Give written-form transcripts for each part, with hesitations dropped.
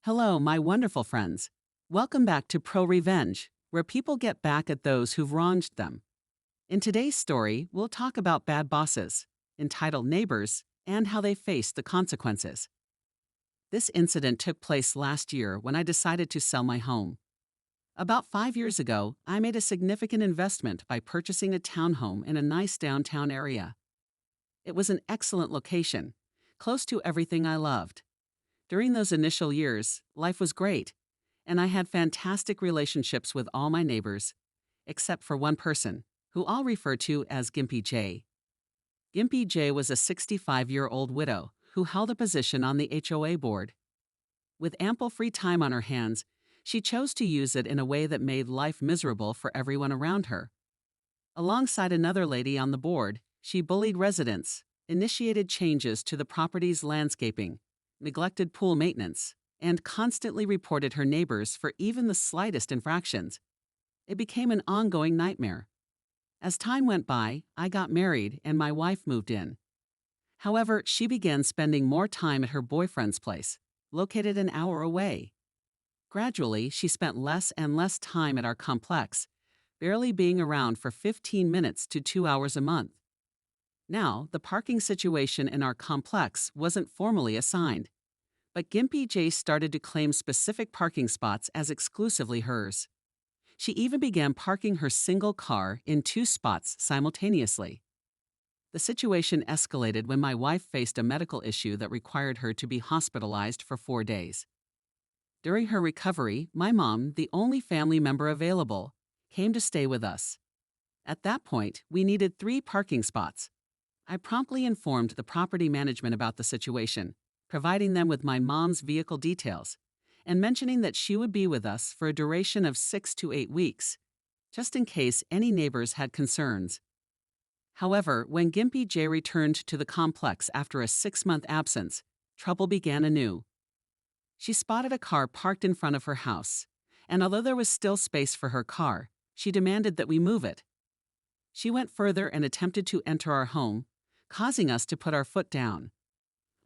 Hello, my wonderful friends. Welcome back to Pro Revenge, where people get back at those who've wronged them. In today's story, we'll talk about bad bosses, entitled neighbors, and how they face the consequences. This incident took place last year when I decided to sell my home. About 5 years ago, I made a significant investment by purchasing a townhome in a nice downtown area. It was an excellent location, close to everything I loved. During those initial years, life was great, and I had fantastic relationships with all my neighbors, except for one person, who I'll refer to as Gimpy J. Gimpy J was a 65-year-old widow who held a position on the HOA board. With ample free time on her hands, she chose to use it in a way that made life miserable for everyone around her. Alongside another lady on the board, she bullied residents, initiated changes to the property's landscaping, neglected pool maintenance, and constantly reported her neighbors for even the slightest infractions. It became an ongoing nightmare. As time went by, I got married and my wife moved in. However, she began spending more time at her boyfriend's place, located an hour away. Gradually, she spent less and less time at our complex, barely being around for 15 minutes to 2 hours a month. Now, the parking situation in our complex wasn't formally assigned, but Gimpy J started to claim specific parking spots as exclusively hers. She even began parking her single car in 2 spots simultaneously. The situation escalated when my wife faced a medical issue that required her to be hospitalized for 4 days. During her recovery, my mom, the only family member available, came to stay with us. At that point, we needed 3 parking spots. I promptly informed the property management about the situation, providing them with my mom's vehicle details, and mentioning that she would be with us for a duration of 6 to 8 weeks, just in case any neighbors had concerns. However, when Gimpy J returned to the complex after a 6-month absence, trouble began anew. She spotted a car parked in front of her house, and although there was still space for her car, she demanded that we move it. She went further and attempted to enter our home, causing us to put our foot down.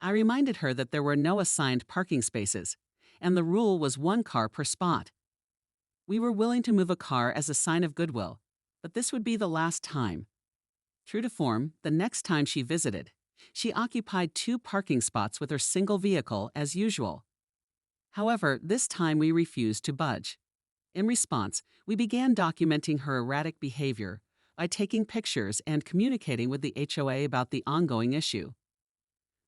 I reminded her that there were no assigned parking spaces, and the rule was 1 car per spot. We were willing to move a car as a sign of goodwill, but this would be the last time. True to form, the next time she visited, she occupied 2 parking spots with her single vehicle as usual. However, this time we refused to budge. In response, we began documenting her erratic behavior by taking pictures and communicating with the HOA about the ongoing issue.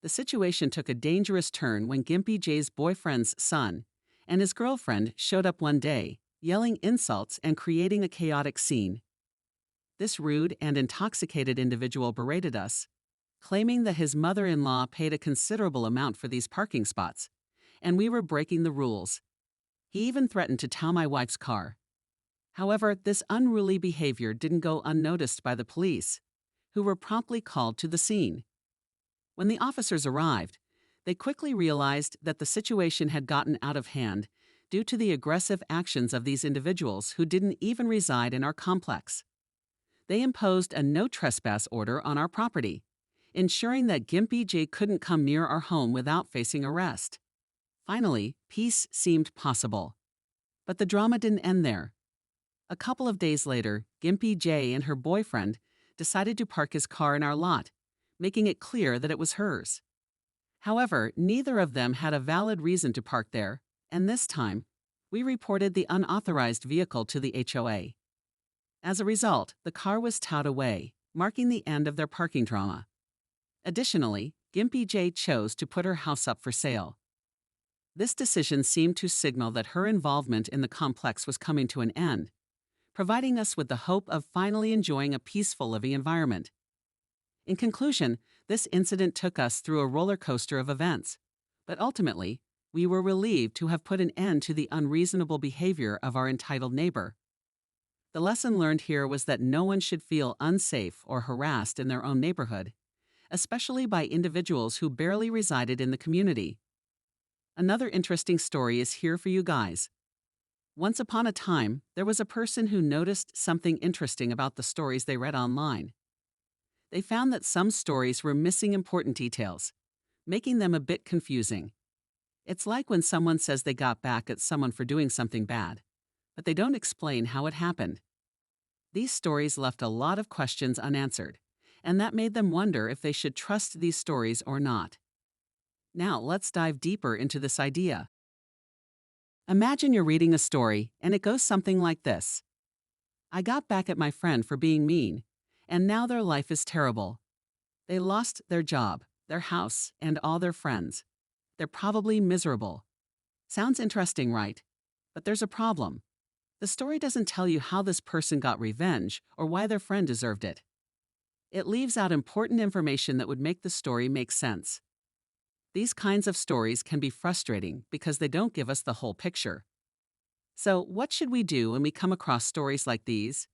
The situation took a dangerous turn when Gimpy J's boyfriend's son and his girlfriend showed up one day, yelling insults and creating a chaotic scene. This rude and intoxicated individual berated us, claiming that his mother-in-law paid a considerable amount for these parking spots, and we were breaking the rules. He even threatened to tow my wife's car. However, this unruly behavior didn't go unnoticed by the police, who were promptly called to the scene. When the officers arrived, they quickly realized that the situation had gotten out of hand due to the aggressive actions of these individuals who didn't even reside in our complex. They imposed a no trespass order on our property, ensuring that Gimpy J couldn't come near our home without facing arrest. Finally, peace seemed possible. But the drama didn't end there. A couple of days later, Gimpy J and her boyfriend decided to park his car in our lot, making it clear that it was hers. However, neither of them had a valid reason to park there, and this time, we reported the unauthorized vehicle to the HOA. As a result, the car was towed away, marking the end of their parking drama. Additionally, Gimpy J chose to put her house up for sale. This decision seemed to signal that her involvement in the complex was coming to an end, providing us with the hope of finally enjoying a peaceful living environment. In conclusion, this incident took us through a roller coaster of events, but ultimately, we were relieved to have put an end to the unreasonable behavior of our entitled neighbor. The lesson learned here was that no one should feel unsafe or harassed in their own neighborhood, especially by individuals who barely resided in the community. Another interesting story is here for you guys. Once upon a time, there was a person who noticed something interesting about the stories they read online. They found that some stories were missing important details, making them a bit confusing. It's like when someone says they got back at someone for doing something bad, but they don't explain how it happened. These stories left a lot of questions unanswered, and that made them wonder if they should trust these stories or not. Now, let's dive deeper into this idea. Imagine you're reading a story, and it goes something like this. I got back at my friend for being mean, and now their life is terrible. They lost their job, their house, and all their friends. They're probably miserable. Sounds interesting, right? But there's a problem. The story doesn't tell you how this person got revenge or why their friend deserved it. It leaves out important information that would make the story make sense. These kinds of stories can be frustrating because they don't give us the whole picture. So, what should we do when we come across stories like these?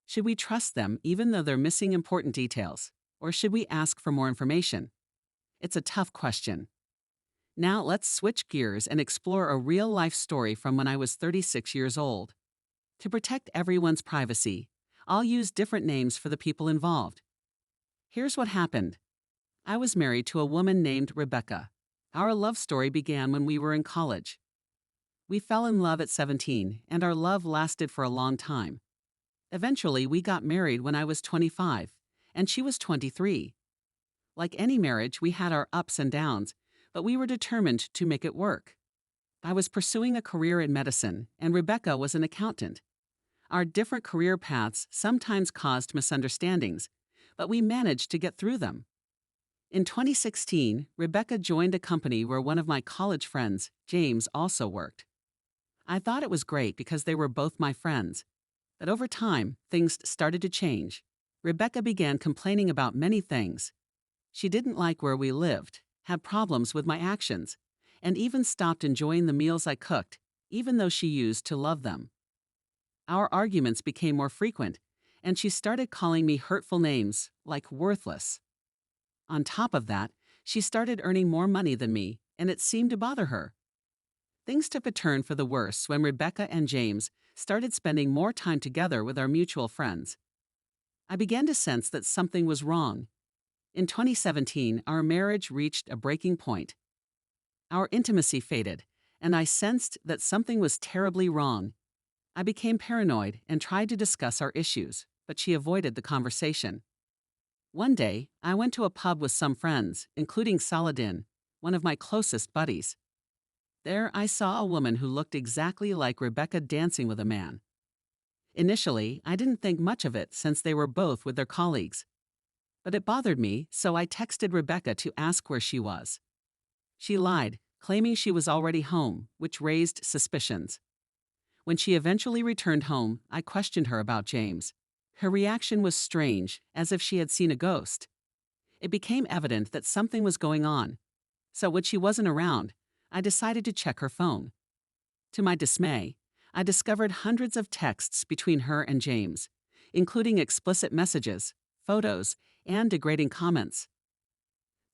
Should we trust them even though they're missing important details? Or should we ask for more information? It's a tough question. Now let's switch gears and explore a real-life story from when I was 36 years old. To protect everyone's privacy, I'll use different names for the people involved. Here's what happened. I was married to a woman named Rebecca. Our love story began when we were in college. We fell in love at 17, and our love lasted for a long time. Eventually, we got married when I was 25, and she was 23. Like any marriage, we had our ups and downs, but we were determined to make it work. I was pursuing a career in medicine, and Rebecca was an accountant. Our different career paths sometimes caused misunderstandings, but we managed to get through them. In 2016, Rebecca joined a company where one of my college friends, James, also worked. I thought it was great because they were both my friends. But over time, things started to change. Rebecca began complaining about many things. She didn't like where we lived, had problems with my actions, and even stopped enjoying the meals I cooked, even though she used to love them. Our arguments became more frequent, and she started calling me hurtful names, like worthless. On top of that, she started earning more money than me, and it seemed to bother her. Things took a turn for the worse when Rebecca and James started spending more time together with our mutual friends. I began to sense that something was wrong. In 2017, our marriage reached a breaking point. Our intimacy faded, and I sensed that something was terribly wrong. I became paranoid and tried to discuss our issues, but she avoided the conversation. One day, I went to a pub with some friends, including Saladin, one of my closest buddies. There, I saw a woman who looked exactly like Rebecca dancing with a man. Initially, I didn't think much of it since they were both with their colleagues. But it bothered me, so I texted Rebecca to ask where she was. She lied, claiming she was already home, which raised suspicions. When she eventually returned home, I questioned her about James. Her reaction was strange, as if she had seen a ghost. It became evident that something was going on. So when she wasn't around, I decided to check her phone. To my dismay, I discovered hundreds of texts between her and James, including explicit messages, photos, and degrading comments.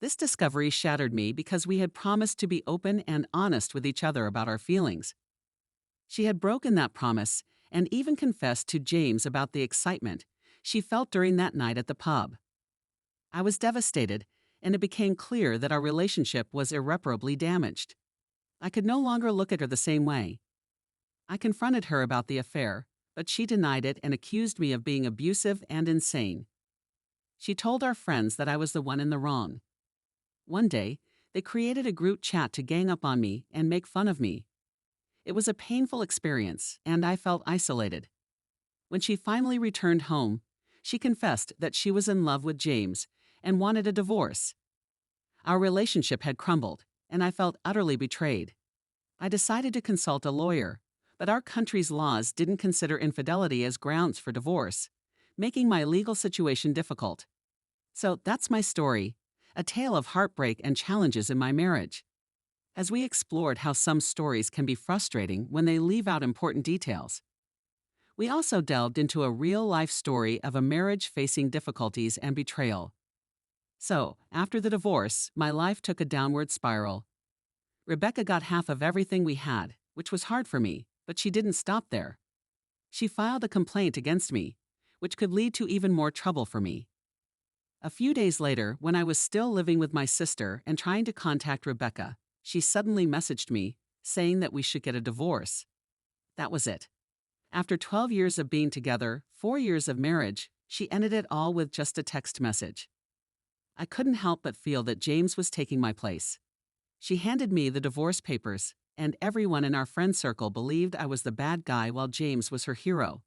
This discovery shattered me because we had promised to be open and honest with each other about our feelings. She had broken that promise and even confessed to James about the excitement she felt during that night at the pub. I was devastated, and it became clear that our relationship was irreparably damaged. I could no longer look at her the same way. I confronted her about the affair, but she denied it and accused me of being abusive and insane. She told our friends that I was the one in the wrong. One day, they created a group chat to gang up on me and make fun of me. It was a painful experience, and I felt isolated. When she finally returned home, she confessed that she was in love with James and wanted a divorce. Our relationship had crumbled, and I felt utterly betrayed. I decided to consult a lawyer, but our country's laws didn't consider infidelity as grounds for divorce, making my legal situation difficult. So that's my story, a tale of heartbreak and challenges in my marriage. As we explored how some stories can be frustrating when they leave out important details, we also delved into a real-life story of a marriage facing difficulties and betrayal. So, after the divorce, my life took a downward spiral. Rebecca got half of everything we had, which was hard for me, but she didn't stop there. She filed a complaint against me, which could lead to even more trouble for me. A few days later, when I was still living with my sister and trying to contact Rebecca, she suddenly messaged me, saying that we should get a divorce. That was it. After 12 years of being together, 4 years of marriage, she ended it all with just a text message. I couldn't help but feel that James was taking my place. She handed me the divorce papers, and everyone in our friend circle believed I was the bad guy while James was her hero.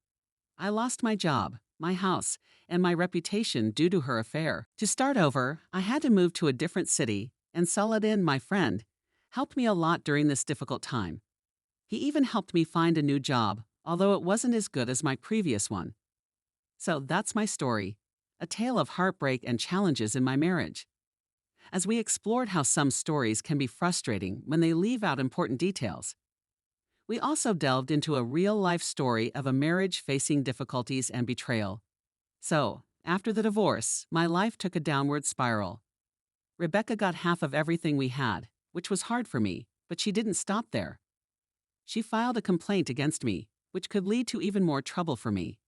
I lost my job, my house, and my reputation due to her affair. To start over, I had to move to a different city, and Saladin, my friend, helped me a lot during this difficult time. He even helped me find a new job, although it wasn't as good as my previous one. So that's my story, a tale of heartbreak and challenges in my marriage. As we explored how some stories can be frustrating when they leave out important details, we also delved into a real-life story of a marriage facing difficulties and betrayal. So, after the divorce, my life took a downward spiral. Rebecca got half of everything we had, which was hard for me, but she didn't stop there. She filed a complaint against me, which could lead to even more trouble for me.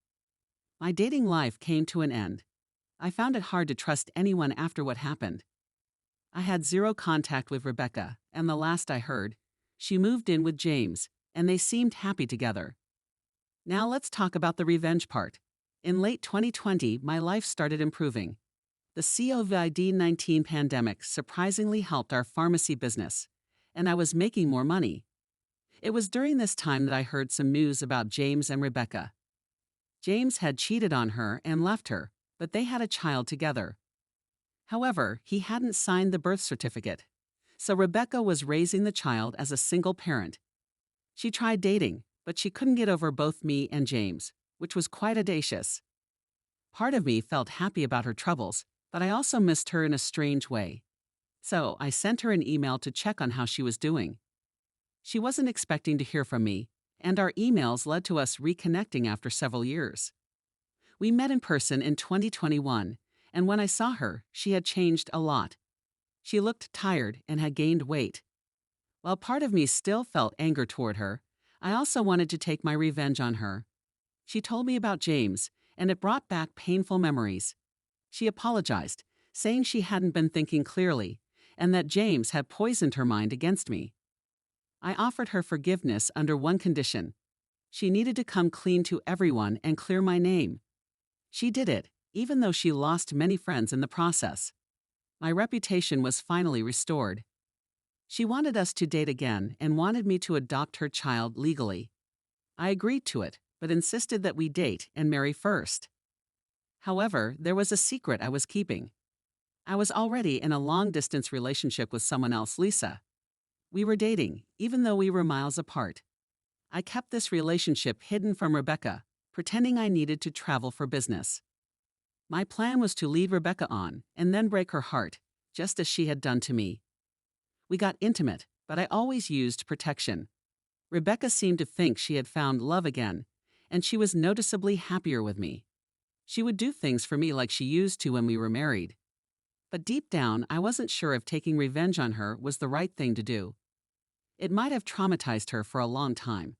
My dating life came to an end. I found it hard to trust anyone after what happened. I had zero contact with Rebecca, and the last I heard, she moved in with James, and they seemed happy together. Now let's talk about the revenge part. In late 2020, my life started improving. The COVID-19 pandemic surprisingly helped our pharmacy business, and I was making more money. It was during this time that I heard some news about James and Rebecca. James had cheated on her and left her, but they had a child together. However, he hadn't signed the birth certificate, so Rebecca was raising the child as a single parent. She tried dating, but she couldn't get over both me and James, which was quite audacious. Part of me felt happy about her troubles, but I also missed her in a strange way. So I sent her an email to check on how she was doing. She wasn't expecting to hear from me, and our emails led to us reconnecting after several years. We met in person in 2021, and when I saw her, she had changed a lot. She looked tired and had gained weight. While part of me still felt anger toward her, I also wanted to take my revenge on her. She told me about James, and it brought back painful memories. She apologized, saying she hadn't been thinking clearly, and that James had poisoned her mind against me. I offered her forgiveness under one condition. She needed to come clean to everyone and clear my name. She did it, even though she lost many friends in the process. My reputation was finally restored. She wanted us to date again and wanted me to adopt her child legally. I agreed to it, but insisted that we date and marry first. However, there was a secret I was keeping. I was already in a long-distance relationship with someone else, Lisa. We were dating, even though we were miles apart. I kept this relationship hidden from Rebecca, pretending I needed to travel for business. My plan was to lead Rebecca on and then break her heart, just as she had done to me. We got intimate, but I always used protection. Rebecca seemed to think she had found love again, and she was noticeably happier with me. She would do things for me like she used to when we were married. But deep down, I wasn't sure if taking revenge on her was the right thing to do. It might have traumatized her for a long time.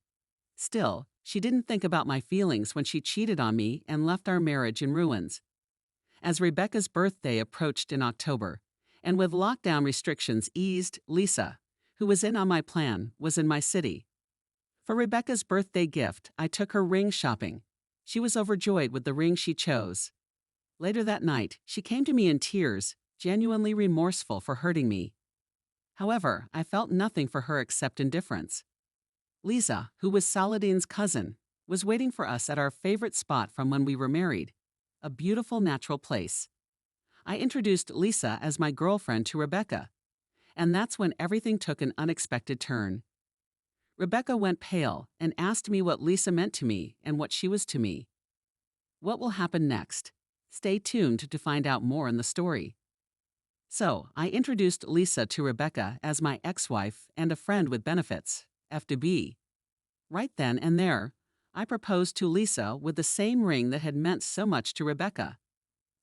Still, she didn't think about my feelings when she cheated on me and left our marriage in ruins. As Rebecca's birthday approached in October, and with lockdown restrictions eased, Lisa, who was in on my plan, was in my city. For Rebecca's birthday gift, I took her ring shopping. She was overjoyed with the ring she chose. Later that night, she came to me in tears, genuinely remorseful for hurting me. However, I felt nothing for her except indifference. Lisa, who was Saladin's cousin, was waiting for us at our favorite spot from when we were married, a beautiful natural place. I introduced Lisa as my girlfriend to Rebecca, and that's when everything took an unexpected turn. Rebecca went pale and asked me what Lisa meant to me and what she was to me. What will happen next? Stay tuned to find out more in the story. So, I introduced Lisa to Rebecca as my ex-wife and a friend with benefits, F2B. Right then and there, I proposed to Lisa with the same ring that had meant so much to Rebecca.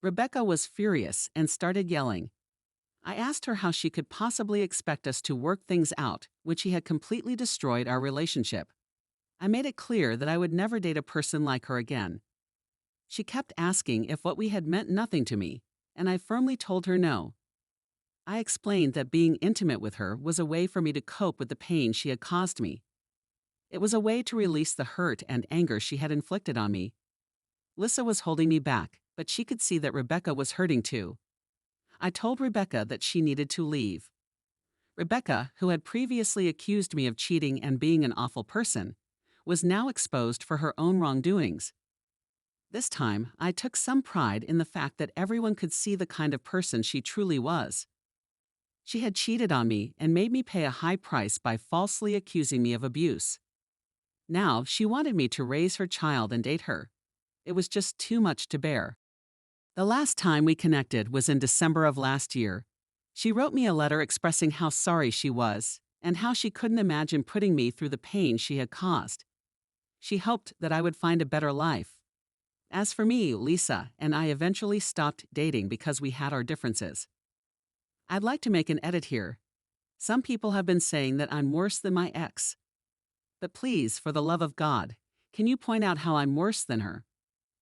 Rebecca was furious and started yelling. I asked her how she could possibly expect us to work things out when she had completely destroyed our relationship. I made it clear that I would never date a person like her again. She kept asking if what we had meant nothing to me, and I firmly told her no. I explained that being intimate with her was a way for me to cope with the pain she had caused me. It was a way to release the hurt and anger she had inflicted on me. Lissa was holding me back, but she could see that Rebecca was hurting too. I told Rebecca that she needed to leave. Rebecca, who had previously accused me of cheating and being an awful person, was now exposed for her own wrongdoings. This time, I took some pride in the fact that everyone could see the kind of person she truly was. She had cheated on me and made me pay a high price by falsely accusing me of abuse. Now, she wanted me to raise her child and date her. It was just too much to bear. The last time we connected was in December of last year. She wrote me a letter expressing how sorry she was and how she couldn't imagine putting me through the pain she had caused. She hoped that I would find a better life. As for me, Lisa and I eventually stopped dating because we had our differences. I'd like to make an edit here. Some people have been saying that I'm worse than my ex. But please, for the love of God, can you point out how I'm worse than her?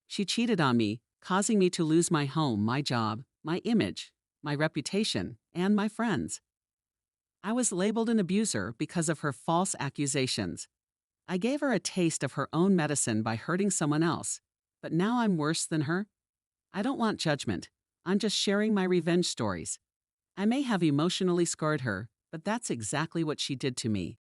She cheated on me, causing me to lose my home, my job, my image, my reputation, and my friends. I was labeled an abuser because of her false accusations. I gave her a taste of her own medicine by hurting someone else, but now I'm worse than her? I don't want judgment. I'm just sharing my revenge stories. I may have emotionally scarred her, but that's exactly what she did to me.